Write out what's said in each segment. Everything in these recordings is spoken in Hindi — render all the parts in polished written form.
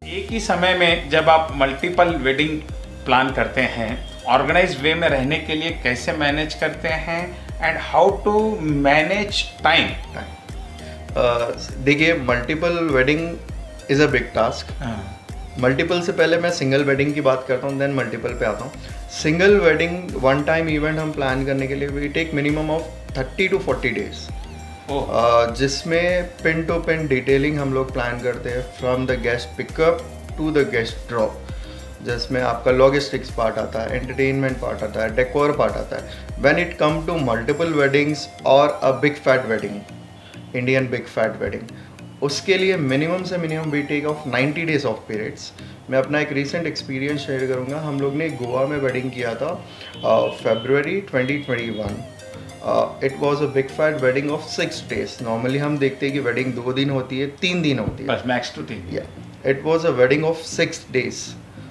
एक ही समय में जब आप मल्टीपल वेडिंग प्लान करते हैं, ऑर्गेनाइज वे में रहने के लिए कैसे मैनेज करते हैं and how to manage time? देखिए, multiple wedding is a big task. Multiple से पहले मैं सिंगल वेडिंग की बात करता हूँ, देन मल्टीपल पे आता हूँ। Single wedding one time event हम प्लान करने के लिए we take minimum of 30 to 40 days, जिसमें पिन टू पिन डिटेलिंग हम लोग प्लान करते हैं, from the guest pickup to the guest drop, जिसमें आपका लॉजिस्टिक्स पार्ट आता है, एंटरटेनमेंट पार्ट आता है, डेकोर पार्ट आता है। When it come to multiple weddings और a big fat wedding, Indian big fat wedding, उसके लिए मिनिमम से minimum we take of 90 days of periods. मैं अपना एक रीसेंट एक्सपीरियंस शेयर करूंगा। हम लोग ने गोवा में वेडिंग किया था February 2021। It was a big fat wedding of 6 days। Normally हम देखते हैं कि वेडिंग 2 दिन होती है, 3 दिन होती है, बस max to 3। It was a wedding of 6 days।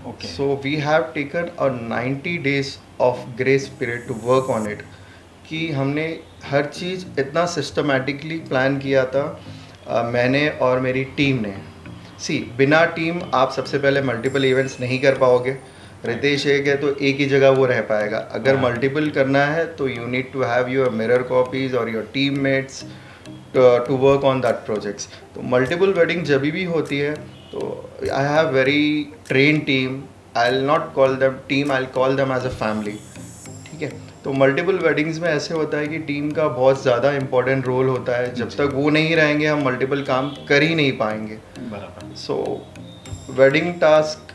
Okay. So we have taken a 90 days of grace period to work on it, कि हमने हर चीज़ इतना सिस्टमेटिकली प्लान किया था, मैंने और मेरी टीम ने। बिना टीम आप सबसे पहले मल्टीपल इवेंट्स नहीं कर पाओगे। रितेश एक है तो एक ही जगह वो रह पाएगा। अगर मल्टीपल करना है तो you need to have your mirror copies और your teammates to work on that projects. तो मल्टीपल वेडिंग जब भी होती है तो I have very train team. I will not call them team, I will call them as a family. ठीक है, तो मल्टीपल वेडिंग्स में ऐसे होता है कि टीम का बहुत ज़्यादा इंपॉर्टेंट रोल होता है। जब तक वो नहीं रहेंगे हम मल्टीपल काम कर ही नहीं पाएंगे। बराबर। So wedding task,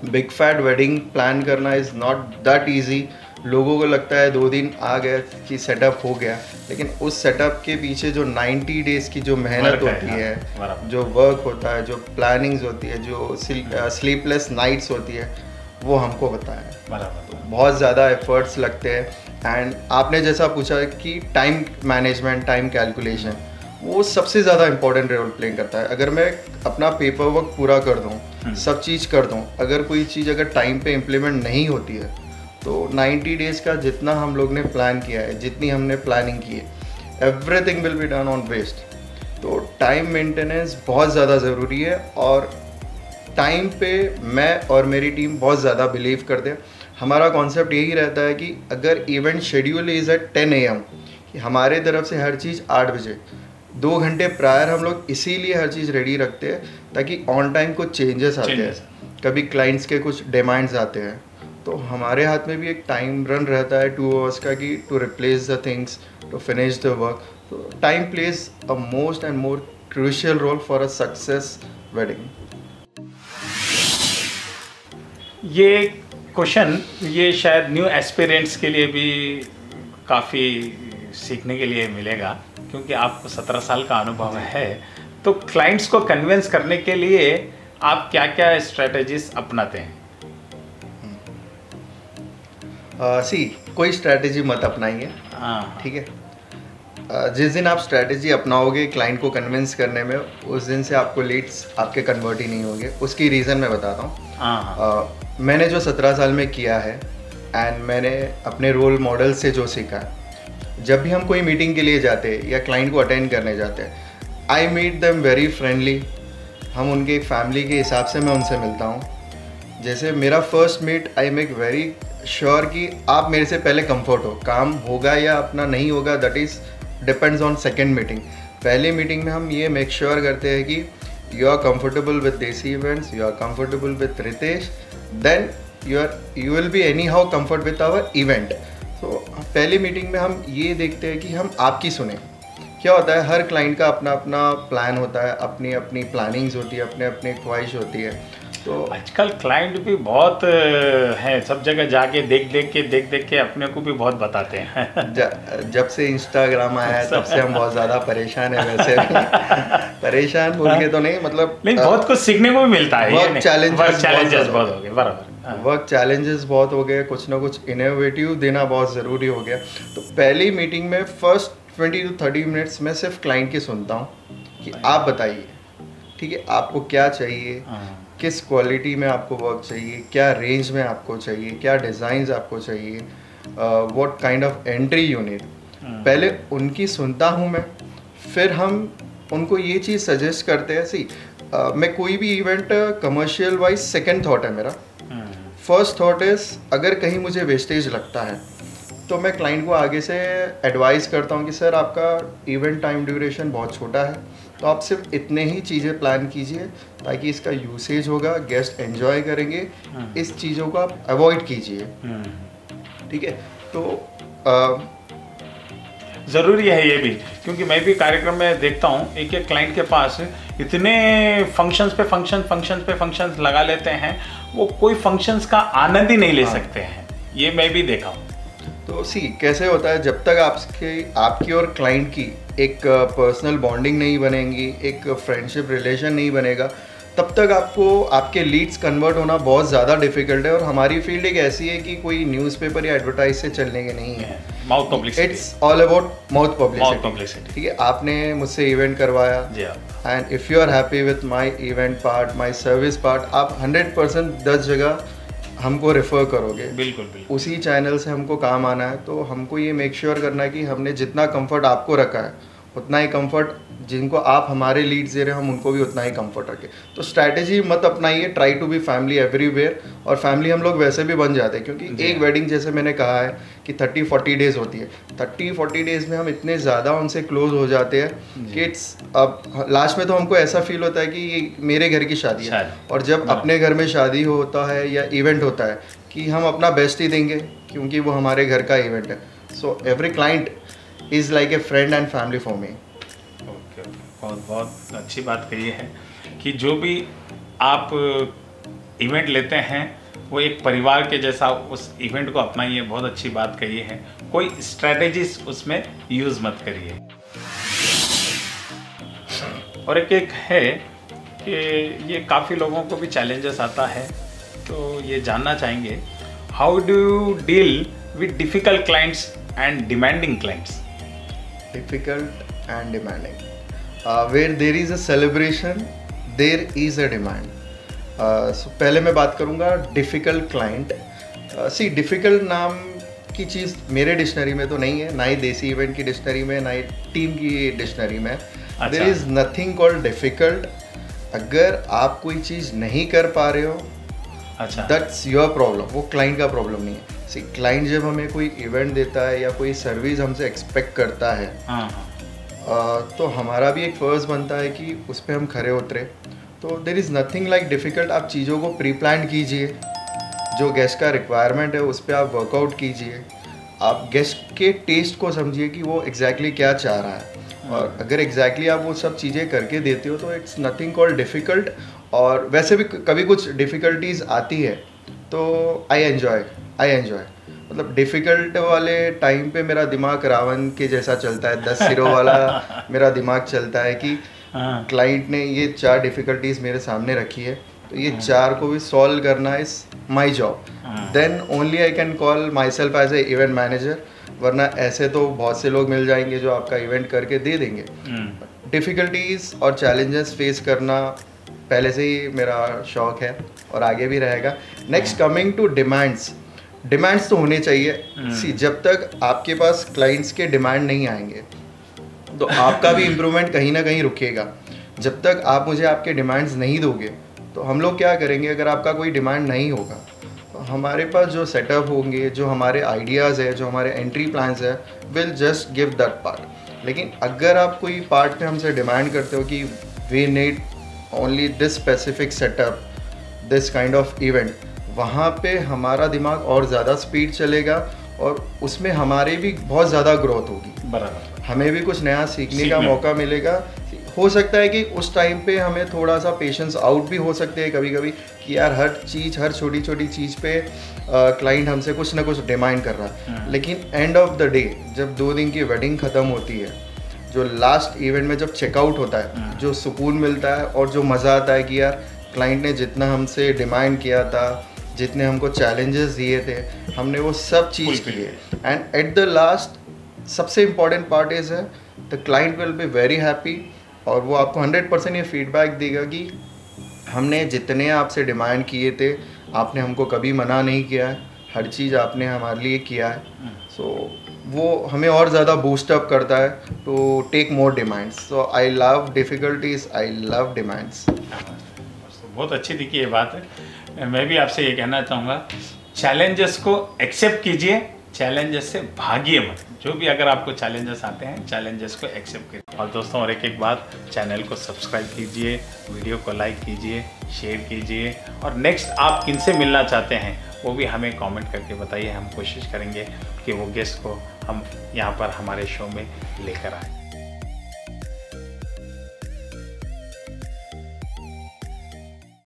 big fat wedding plan करना इज़ नॉट दैट ईजी। लोगों को लगता है 2 दिन आ गए कि सेटअप हो गया, लेकिन उस सेटअप के पीछे जो 90 days की जो मेहनत होती है, जो वर्क होता है, जो प्लानिंग्स होती है, जो स्लीपलेस नाइट्स होती है, वो हमको पता है। बराबर। तो बहुत ज़्यादा एफर्ट्स लगते हैं। एंड आपने जैसा पूछा कि टाइम मैनेजमेंट, टाइम कैलकुलेशन, वो सबसे ज़्यादा इंपॉर्टेंट रोल प्ले करता है। अगर मैं अपना पेपर वर्क पूरा कर दूँ, सब चीज़ कर दूँ, अगर कोई चीज़ अगर टाइम पे इम्प्लीमेंट नहीं होती है तो 90 days का जितना हम लोग ने प्लान किया है, जितनी हमने प्लानिंग की है, everything will be done on waste. तो टाइम मेंटेनेंस बहुत ज़्यादा ज़रूरी है और टाइम पे मैं और मेरी टीम बहुत ज़्यादा बिलीव करते हैं। हमारा कॉन्सेप्ट यही रहता है कि अगर event schedule is at 10 AM, कि हमारे तरफ से हर चीज़ 8 बजे, 2 घंटे प्रायर हम लोग इसीलिए हर चीज़ रेडी रखते हैं ताकि ऑन टाइम कुछ चेंजेस आते हैं, कभी क्लाइंट्स के कुछ डिमांड्स आते हैं, तो हमारे हाथ में भी एक टाइम रन रहता है 2 hours का कि to replace the things, to finish the work. तो time plays a most and more crucial role for a success wedding. ये क्वेश्चन ये शायद न्यू एस्पिरेंट्स के लिए भी काफ़ी सीखने के लिए मिलेगा, क्योंकि आपको 17 साल का अनुभव है। तो क्लाइंट्स को कन्विंस करने के लिए आप क्या क्या स्ट्रेटजीज अपनाते हैं? कोई स्ट्रैटेजी मत अपनाइए। ठीक है, जिस दिन आप स्ट्रैटेजी अपनाओगे क्लाइंट को कन्विंस करने में, उस दिन से आपको लीड्स आपके कन्वर्ट ही नहीं होंगे। उसकी रीज़न मैं बताता हूँ। मैंने जो 17 साल में किया है एंड मैंने अपने रोल मॉडल से जो सीखा है, जब भी हम कोई मीटिंग के लिए जाते हैं या क्लाइंट को अटेंड करने जाते हैं, I meet them very friendly. हम उनके एक फैमिली के हिसाब से मैं उनसे मिलता हूँ। जैसे मेरा first meet, I make very sure कि आप मेरे से पहले कंफर्ट हो। काम होगा या अपना नहीं होगा, that is depends on second meeting. पहली मीटिंग में हम ये मेक श्योर करते हैं कि you are comfortable with Desi Events, you are comfortable with Ritesh, then you will be anyhow comfort with our event। तो पहली मीटिंग में हम ये देखते हैं कि हम आपकी सुने। क्या होता है, हर क्लाइंट का अपना अपना प्लान होता है, अपनी अपनी प्लानिंग्स होती है, अपने अपने ख्वाहिश होती है। तो आजकल क्लाइंट भी बहुत हैं, सब जगह जाके देख देख के अपने को भी बहुत बताते हैं। जब से इंस्टाग्राम आया है तब से हम बहुत ज़्यादा परेशान हैं। वैसे भी परेशान बोल के तो नहीं, मतलब नहीं, बहुत कुछ सीखने को भी मिलता है। वर्क चैलेंजेस बहुत हो गए। बराबर, वर्क चैलेंजेस बहुत हो गए, कुछ ना कुछ इनोवेटिव देना बहुत ज़रूरी हो गया। तो पहली मीटिंग में फर्स्ट 20 to 30 मिनट्स में सिर्फ क्लाइंट की सुनता हूँ कि आप बताइए, ठीक है, आपको क्या चाहिए, किस क्वालिटी में आपको वर्क चाहिए, क्या रेंज में आपको चाहिए, क्या डिज़ाइंस आपको चाहिए, what kind of entry you need. पहले उनकी सुनता हूँ मैं, फिर हम उनको ये चीज़ सजेस्ट करते हैं। सी मैं कोई भी event commercial wise second thought है मेरा। फर्स्ट थॉट इज अगर कहीं मुझे वेस्टेज लगता है तो मैं क्लाइंट को आगे से एडवाइस करता हूँ कि सर आपका इवेंट टाइम ड्यूरेशन बहुत छोटा है, तो आप सिर्फ इतने ही चीज़ें प्लान कीजिए ताकि इसका यूसेज होगा, गेस्ट एंजॉय करेंगे, इस चीज़ों को आप अवॉइड कीजिए। ठीक है, तो ज़रूरी है ये भी, क्योंकि मैं भी कार्यक्रम में देखता हूँ एक एक क्लाइंट के पास इतने फंक्शंस पे फंक्शंस लगा लेते हैं, वो कोई फंक्शंस का आनंद ही नहीं ले सकते हैं। ये मैं भी देखा हूँ। तो सी कैसे होता है, जब तक आपकी और क्लाइंट की एक पर्सनल बॉन्डिंग नहीं बनेगी, एक फ्रेंडशिप रिलेशन नहीं बनेगा, तब तक आपको आपके लीड्स कन्वर्ट होना बहुत ज़्यादा डिफिकल्ट है। और हमारी फील्ड एक ऐसी है कि कोई न्यूज़पेपर या एडवर्टाइज से चलने के नहीं है। Mouth publicity, it's all about mouth publicity. ठीक है, आपने मुझसे इवेंट करवाया and if you are happy with my event part, my service part, आप 100% 10 जगह हमको रेफ़र करोगे। बिल्कुल। उसी चैनल से हमको काम आना है, तो हमको ये मेक श्योर करना है कि हमने जितना कंफर्ट आपको रखा है उतना ही कंफर्ट जिनको आप हमारे लीड्स दे रहे हैं हम उनको भी उतना ही कंफर्ट रखें। तो स्ट्रैटेजी मत अपनाइए, try to be family everywhere. और फैमिली हम लोग वैसे भी बन जाते हैं, क्योंकि एक वेडिंग जैसे मैंने कहा है कि 30-40 डेज़ होती है। 30-40 डेज़ में हम इतने ज़्यादा उनसे क्लोज हो जाते हैं कि इट्स अब लास्ट में तो हमको ऐसा फील होता है कि ये मेरे घर की शादी है। और जब अपने घर में शादी होता है या इवेंट होता है कि हम अपना बेस्ट ही देंगे, क्योंकि वो हमारे घर का इवेंट है। So every client is like a friend and family for me. बहुत अच्छी बात कही है कि जो भी आप इवेंट लेते हैं वो एक परिवार के जैसा उस इवेंट को अपनाइए। बहुत अच्छी बात कही है। कोई स्ट्रैटेजीज उसमें यूज़ मत करिए। और एक है कि ये काफ़ी लोगों को भी चैलेंजेस आता है, तो ये जानना चाहेंगे, how do you deal with difficult clients and demanding clients? Difficult and demanding. Where there is a celebration, there is a demand. So पहले मैं बात करूँगा डिफ़िकल्ट क्लाइंट। सी डिफ़िकल्ट नाम की चीज़ मेरे डिक्शनरी में तो नहीं है, ना ही देसी इवेंट की डिक्शनरी में, ना ही टीम की डिक्शनरी में। There is nothing called difficult. अगर आप कोई चीज़ नहीं कर पा रहे हो, दैट्स योर प्रॉब्लम, वो क्लाइंट का प्रॉब्लम नहीं है। सी क्लाइंट जब हमें कोई इवेंट देता है या कोई सर्विस हमसे एक्सपेक्ट करता है, तो हमारा भी एक फ़र्ज़ बनता है कि उस पर हम खरे उतरे। तो there is nothing like difficult. आप चीज़ों को प्री प्लान कीजिए, जो गेस्ट का रिक्वायरमेंट है उस पर आप वर्कआउट कीजिए, आप गेस्ट के टेस्ट को समझिए कि वो एग्जैक्टली क्या चाह रहा है। और अगर एग्जैक्टली आप वो सब चीज़ें करके देते हो तो इट्स नथिंग कॉल्ड डिफ़िकल्ट। और वैसे भी कभी कुछ डिफ़िकल्टीज आती है तो आई एन्जॉय। मतलब डिफ़िकल्ट वाले टाइम पे मेरा दिमाग रावण के जैसा चलता है, 10 सिरों वाला मेरा दिमाग चलता है कि क्लाइंट ने ये 4 डिफ़िकल्टीज मेरे सामने रखी है, तो ये 4 को भी सॉल्व करना is my job. Then only I can call myself as a event manager, वरना ऐसे तो बहुत से लोग मिल जाएंगे जो आपका इवेंट करके दे देंगे। डिफ़िकल्टीज और चैलेंजेस फेस करना पहले से ही मेरा शौक है और आगे भी रहेगा। नेक्स्ट कमिंग टू डिमांड्स तो होने चाहिए। सी जब तक आपके पास क्लाइंट्स के डिमांड नहीं आएंगे तो आपका भी इम्प्रूवमेंट कहीं ना कहीं रुकेगा। जब तक आप मुझे आपके डिमांड्स नहीं दोगे तो हम लोग क्या करेंगे? अगर आपका कोई डिमांड नहीं होगा तो हमारे पास जो सेटअप होंगे, जो हमारे आइडियाज़ है, जो हमारे एंट्री प्लान्स है, will just give that part. लेकिन अगर आप कोई पार्ट में हमसे डिमांड करते हो कि we need only this specific setup, this kind of event, वहाँ पे हमारा दिमाग और ज़्यादा स्पीड चलेगा और उसमें हमारी भी बहुत ज़्यादा ग्रोथ होगी। बराबर, हमें भी कुछ नया सीखने का मौका मिलेगा। हो सकता है कि उस टाइम पे हमें थोड़ा सा पेशेंस आउट भी हो सकते हैं कभी कभी कि यार हर छोटी छोटी चीज़ पे क्लाइंट हमसे कुछ ना कुछ डिमांड कर रहा है। लेकिन एंड ऑफ द डे जब 2 दिन की वेडिंग ख़त्म होती है, जो लास्ट इवेंट में जब चेकआउट होता है, जो सुकून मिलता है और जो मज़ा आता है कि यार क्लाइंट ने जितना हमसे डिमांड किया था, जितने हमको चैलेंजेस दिए थे, हमने वो सब चीज़ किए। एंड एट द लास्ट सबसे इम्पॉर्टेंट पार्ट इज़ है the client will be very happy और वो आपको 100% ये फीडबैक देगा कि हमने जितने आपसे डिमांड किए थे आपने हमको कभी मना नहीं किया है, हर चीज़ आपने हमारे लिए किया है। सो वो हमें और ज़्यादा बूस्ट अप करता है to take more demands. So I love difficulties, I love demands. बहुत अच्छी दिखी ये बात है। मैं भी आपसे ये कहना चाहूँगा, चैलेंजेस को एक्सेप्ट कीजिए, चैलेंजेस से भागिए मत। जो भी अगर आपको चैलेंजेस आते हैं, चैलेंजेस को एक्सेप्ट कीजिए। और दोस्तों, और एक बात, चैनल को सब्सक्राइब कीजिए, वीडियो को लाइक कीजिए, शेयर कीजिए, और नेक्स्ट आप किनसे मिलना चाहते हैं वो भी हमें कमेंट करके बताइए। हम कोशिश करेंगे कि वो गेस्ट को हम यहाँ पर हमारे शो में लेकर आए।